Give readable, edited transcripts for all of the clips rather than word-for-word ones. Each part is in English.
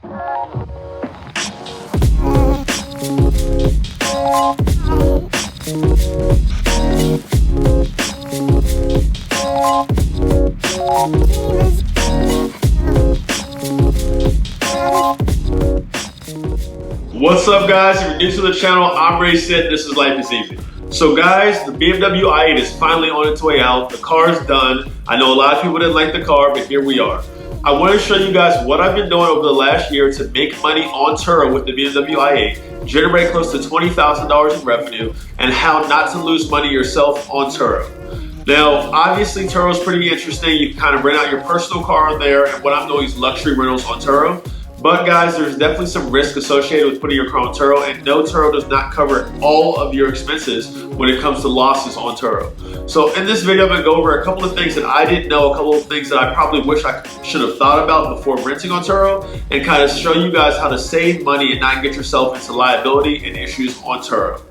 What's up, guys? If you're new to the channel, I'm Ray Sid. This is Life is Easy. So guys, the BMW i8 is finally on its way out. The car's done. I know a lot of people didn't like the car, but here we are. I want to show you guys what I've been doing over the last year to make money on Turo with the BMW i8, generate close to $20,000 in revenue, and how not to lose money yourself on Turo. Now, obviously Turo is pretty interesting. You can kind of rent out your personal car on there, and what I'm doing is luxury rentals on Turo. But guys, there's definitely some risk associated with putting your car on Turo, and no, Turo does not cover all of your expenses when it comes to losses on Turo. So in this video, I'm gonna go over a couple of things that I didn't know, a couple of things that I probably wish I should have thought about before renting on Turo, and kind of show you guys how to save money and not get yourself into liability and issues on Turo.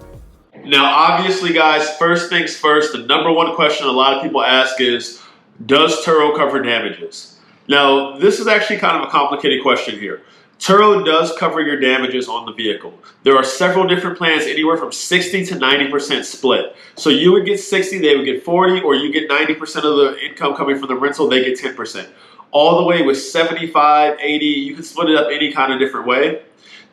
Now, obviously guys, first things first, the number one question a lot of people ask is, does Turo cover damages? Now, this is actually kind of a complicated question here. Turo does cover your damages on the vehicle. There are several different plans, anywhere from 60 to 90% split. So you would get 60, they would get 40, or you get 90% of the income coming from the rental, they get 10%. All the way with 75, 80, you can split it up any kind of different way.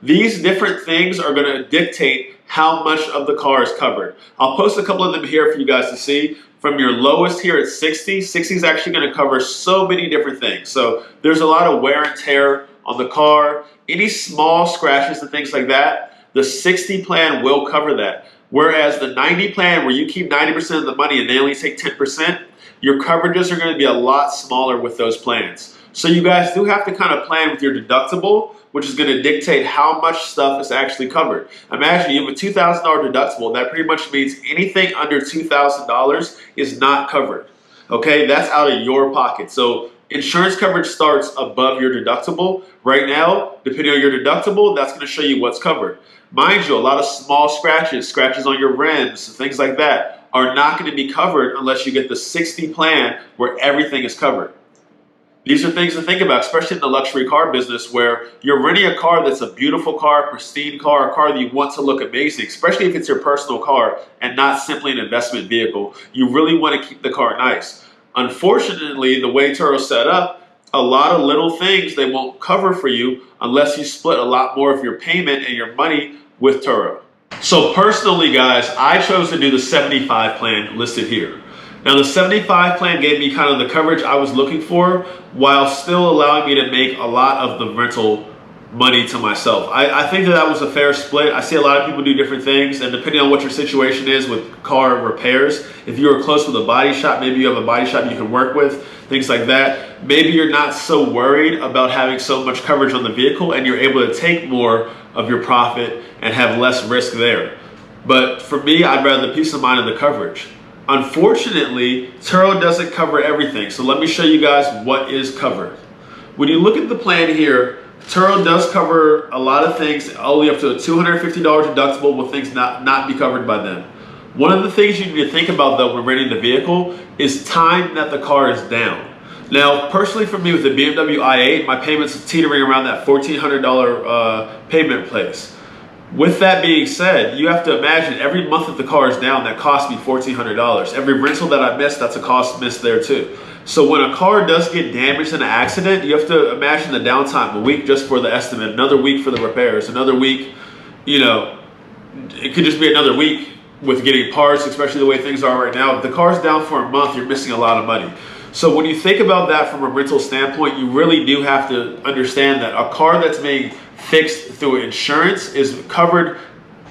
These different things are gonna dictate how much of the car is covered. I'll post a couple of them here for you guys to see. From your lowest here at 60, 60 is actually gonna cover so many different things. So there's a lot of wear and tear on the car, any small scratches and things like that, the 60 plan will cover that. Whereas the 90 plan, where you keep 90% of the money and they only take 10%, your coverages are gonna be a lot smaller with those plans. So you guys do have to kind of plan with your deductible, which is going to dictate how much stuff is actually covered. Imagine you have a $2,000 deductible. That pretty much means anything under $2,000 is not covered. Okay, that's out of your pocket. So insurance coverage starts above your deductible. Right now, depending on your deductible, that's going to show you what's covered. Mind you, a lot of small scratches on your rims, things like that, are not going to be covered unless you get the 60 plan where everything is covered. These are things to think about, especially in the luxury car business, where you're renting a car that's a beautiful car, pristine car, a car that you want to look amazing, especially if it's your personal car and not simply an investment vehicle. You really want to keep the car nice. Unfortunately, the way Turo's set up, a lot of little things they won't cover for you unless you split a lot more of your payment and your money with Turo. So personally, guys, I chose to do the 75 plan listed here. Now, the 75 plan gave me kind of the coverage I was looking for while still allowing me to make a lot of the rental money to myself. I think that was a fair split. I see a lot of people do different things, and depending on what your situation is with car repairs, if you are close with a body shop, maybe you have a body shop you can work with, things like that. Maybe you're not so worried about having so much coverage on the vehicle and you're able to take more of your profit and have less risk there. But for me, I'd rather the peace of mind of the coverage. Unfortunately, Turo doesn't cover everything. So let me show you guys what is covered. When you look at the plan here, Turo does cover a lot of things, only up to a $250 deductible with things not be covered by them. One of the things you need to think about though when renting the vehicle is time that the car is down. Now, personally for me with the BMW i8, my payments are teetering around that $1,400 payment place. With that being said, you have to imagine every month that the car is down, that costs me $1,400. Every rental that I miss, that's a cost missed there too. So when a car does get damaged in an accident, you have to imagine the downtime, a week just for the estimate, another week for the repairs, another week, you know, it could just be another week with getting parts, especially the way things are right now. If the car's down for a month, you're missing a lot of money. So when you think about that from a rental standpoint, you really do have to understand that a car that's being fixed through insurance is covered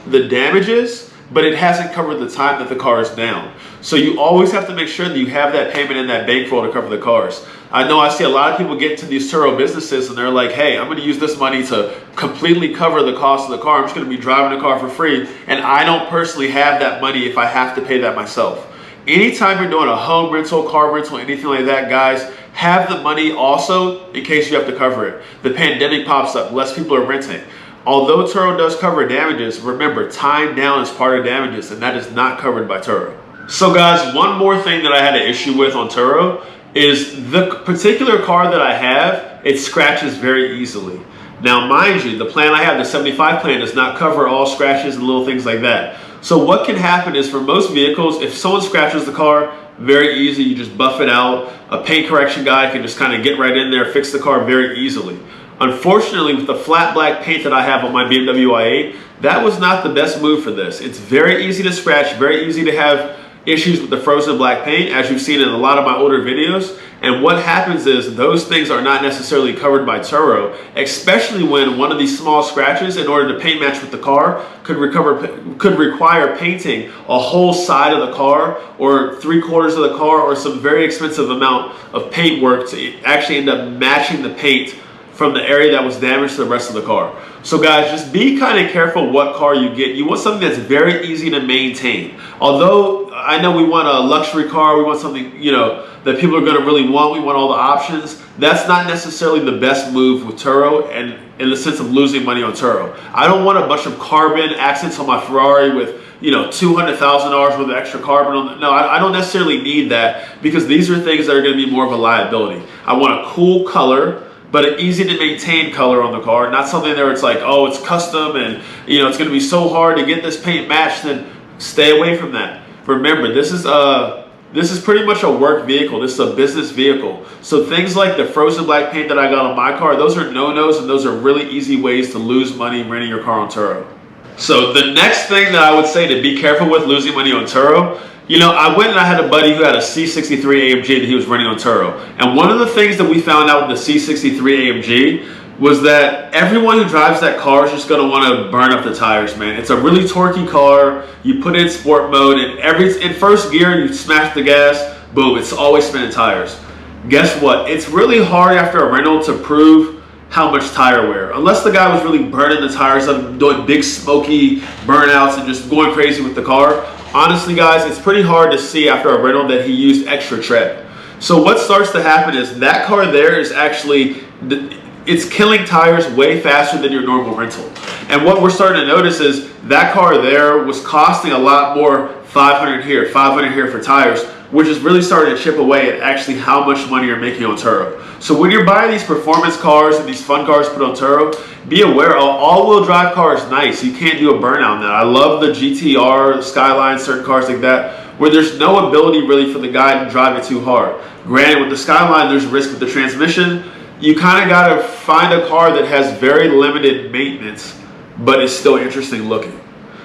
the damages, but it hasn't covered the time that the car is down. So you always have to make sure that you have that payment in that bankroll to cover the cars. I know I see a lot of people get into these Turo businesses and they're like, hey, I'm going to use this money to completely cover the cost of the car. I'm just going to be driving the car for free. And I don't personally have that money if I have to pay that myself. Anytime you're doing a home rental, car rental, anything like that, guys, have the money also in case you have to cover it. The pandemic pops up, less people are renting. Although Turo does cover damages, remember, time down is part of damages, and that is not covered by Turo. So guys, one more thing that I had an issue with on Turo is the particular car that I have, it scratches very easily. Now, mind you, the plan I have, the 75 plan, does not cover all scratches and little things like that. So what can happen is, for most vehicles, if someone scratches the car, very easy, you just buff it out. A paint correction guy can just kind of get right in there, fix the car very easily. Unfortunately, with the flat black paint that I have on my BMW i8, that was not the best move for this. It's very easy to scratch, very easy to have issues with the frozen black paint, as you've seen in a lot of my older videos. And what happens is those things are not necessarily covered by Turo, especially when one of these small scratches, in order to paint match with the car, could require painting a whole side of the car or 3/4 of the car, or some very expensive amount of paint work to actually end up matching the paint from the area that was damaged to the rest of the car. So guys, just be kind of careful what car you get. You want something that's very easy to maintain. Although I know we want a luxury car, we want something, you know, that people are going to really want, we want all the options. That's not necessarily the best move with Turo, and in the sense of losing money on Turo. I don't want a bunch of carbon accents on my Ferrari with, you know, $200,000 worth of extra carbon on the, no, I don't necessarily need that, because these are things that are going to be more of a liability. I want a cool color, but an easy to maintain color on the car, not something there it's like, oh, it's custom and, you know, it's going to be so hard to get this paint matched. Then stay away from that. Remember, this is pretty much a work vehicle. This is a business vehicle. So things like the frozen black paint that I got on my car, those are no-nos, and those are really easy ways to lose money renting your car on Turo. So the next thing that I would say to be careful with losing money on Turo, you know, I went and I had a buddy who had a C63 AMG that he was renting on Turo. And one of the things that we found out with the C63 AMG was that everyone who drives that car is just going to want to burn up the tires, man. It's a really torquey car. You put it in sport mode, and in first gear, you smash the gas, boom, it's always spinning tires. Guess what? It's really hard after a rental to prove how much tire wear, unless the guy was really burning the tires up, doing big smoky burnouts and just going crazy with the car. Honestly, guys, it's pretty hard to see after a rental that he used extra tread. So what starts to happen is that car there is actually, it's killing tires way faster than your normal rental. And what we're starting to notice is that car there was costing a lot more, 500 here, 500 here for tires, which is really starting to chip away at actually how much money you're making on Turo. So when you're buying these performance cars and these fun cars put on Turo, be aware, an all-wheel drive car is nice. You can't do a burnout on that. I love the GTR, the Skyline, certain cars like that, where there's no ability really for the guy to drive it too hard. Granted, with the Skyline, there's risk with the transmission. You kind of got to find a car that has very limited maintenance, but is still interesting looking.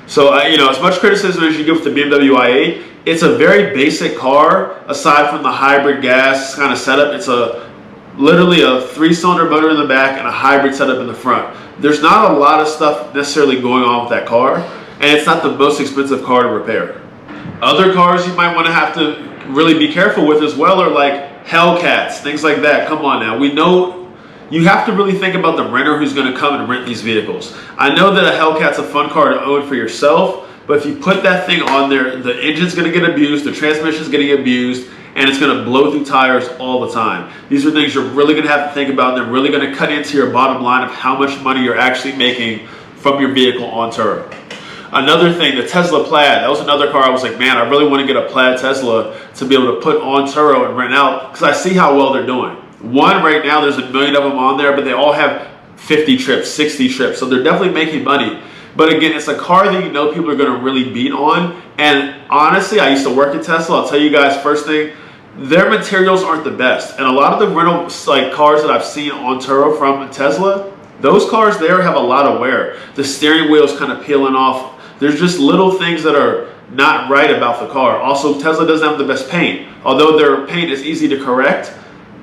So, you know, as much criticism as you give with the BMW i8, it's a very basic car, aside from the hybrid gas kind of setup. It's literally a 3-cylinder motor in the back and a hybrid setup in the front. There's not a lot of stuff necessarily going on with that car, and it's not the most expensive car to repair. Other cars you might want to have to really be careful with as well are like Hellcats, things like that. Come on now. We know you have to really think about the renter who's going to come and rent these vehicles. I know that a Hellcat's a fun car to own for yourself, but if you put that thing on there, the engine's going to get abused, the transmission's going to get abused, and it's going to blow through tires all the time. These are things you're really going to have to think about, and they're really going to cut into your bottom line of how much money you're actually making from your vehicle on Turo. Another thing, the Tesla Plaid. That was another car I was like, man, I really want to get a Plaid Tesla to be able to put on Turo and rent out, because I see how well they're doing. One, right now, there's 1 million of them on there, but they all have 50 trips, 60 trips. So they're definitely making money. But again, it's a car that you know people are going to really beat on. And honestly, I used to work at Tesla. I'll tell you guys, first thing, their materials aren't the best. And a lot of the rental cars that I've seen on Turo from Tesla, those cars there have a lot of wear. The steering wheel's kind of peeling off. There's just little things that are not right about the car. Also, Tesla doesn't have the best paint. Although their paint is easy to correct,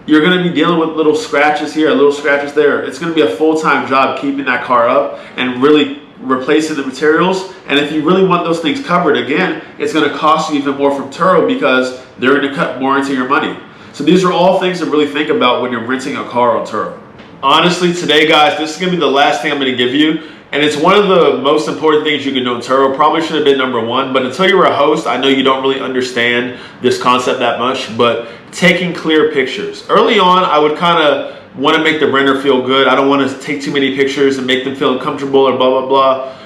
you're going to be dealing with little scratches here, little scratches there. It's going to be a full-time job keeping that car up and really replacing the materials. And if you really want those things covered, again, it's going to cost you even more from Turo, because they're going to cut more into your money. So these are all things to really think about when you're renting a car on Turo. Honestly, today, guys, this is going to be the last thing I'm going to give you. And it's one of the most important things you can do on Turo. Probably should have been number one, but until you were a host, I know you don't really understand this concept that much, but taking clear pictures. Early on, I would kind of want to make the renter feel good. I don't want to take too many pictures and make them feel uncomfortable or blah, blah, blah.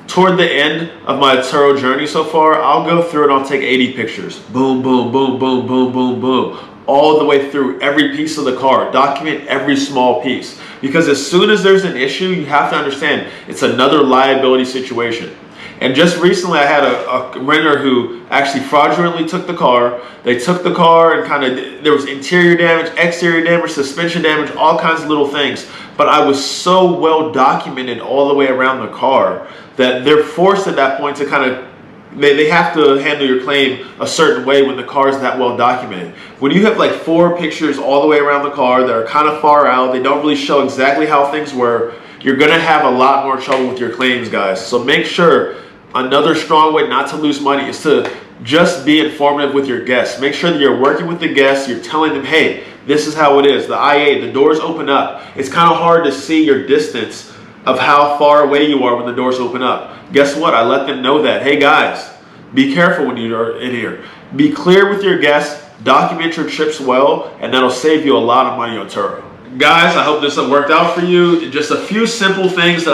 Toward the end of my Turo journey so far, I'll go through and I'll take 80 pictures. Boom, boom, boom, boom, boom, boom, boom. all the way through every piece of the car. Document every small piece. Because as soon as there's an issue, you have to understand it's another liability situation. And just recently I had a renter who actually fraudulently took the car. They took the car and there was interior damage, exterior damage, suspension damage, all kinds of little things. But I was so well documented all the way around the car that they're forced at that point to they have to handle your claim a certain way when the car is that well documented. When you have like 4 pictures all the way around the car that are kind of far out, they don't really show exactly how things were, you're gonna have a lot more trouble with your claims, guys. So make sure, another strong way not to lose money is to just be informative with your guests. Make sure that you're working with the guests, you're telling them, hey, this is how it is. The IA, the doors open up. It's kind of hard to see your distance of how far away you are when the doors open up. Guess what? I let them know that. Hey guys, be careful when you're in here. Be clear with your guests, document your trips well, and that'll save you a lot of money on Turo. Guys, I hope this worked out for you. Just a few simple things that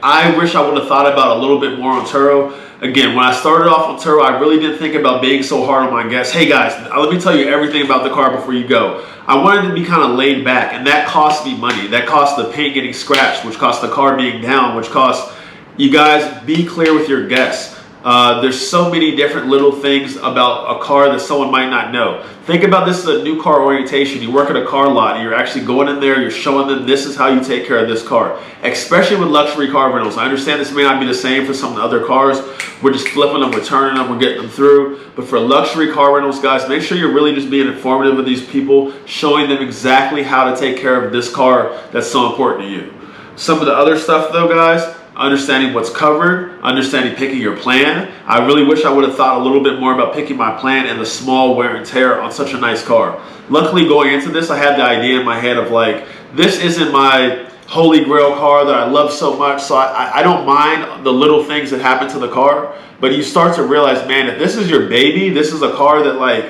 I wish I would have thought about a little bit more on Turo. Again, when I started off on Turo, I really didn't think about being so hard on my guests. Hey guys, let me tell you everything about the car before you go. I wanted to be kind of laid back, and that cost me money. That cost the paint getting scratched, which cost the car being down, which cost you guys, be clear with your guests. There's so many different little things about a car that someone might not know. Think about this as a new car orientation. You work at a car lot and you're actually going in there, you're showing them this is how you take care of this car. Especially with luxury car rentals. I understand this may not be the same for some of the other cars. We're just flipping them, we're turning them, we're getting them through. But for luxury car rentals, guys, make sure you're really just being informative with these people, showing them exactly how to take care of this car that's so important to you. Some of the other stuff though, guys, understanding what's covered, understanding picking your plan. I really wish I would have thought a little bit more about picking my plan and the small wear and tear on such a nice car. Luckily, going into this, I had the idea in my head of like, this isn't my holy grail car that I love so much, so I don't mind the little things that happen to the car. But you start to realize, man, if this is your baby, this is a car that, like,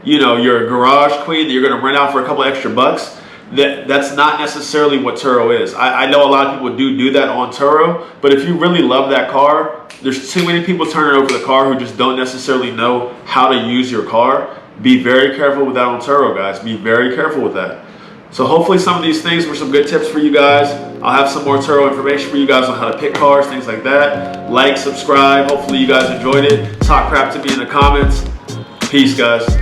you know, you're a garage queen that you're going to rent out for a couple extra bucks, that's not necessarily what Turo is. I know a lot of people do that on Turo, but if you really love that car, there's too many people turning over the car who just don't necessarily know how to use your car. Be very careful with that on Turo, guys. Be very careful with that. So hopefully some of these things were some good tips for you guys. I'll have some more Turo information for you guys on how to pick cars, things like that. Like, subscribe. Hopefully you guys enjoyed it. Talk crap to me in the comments. Peace, guys.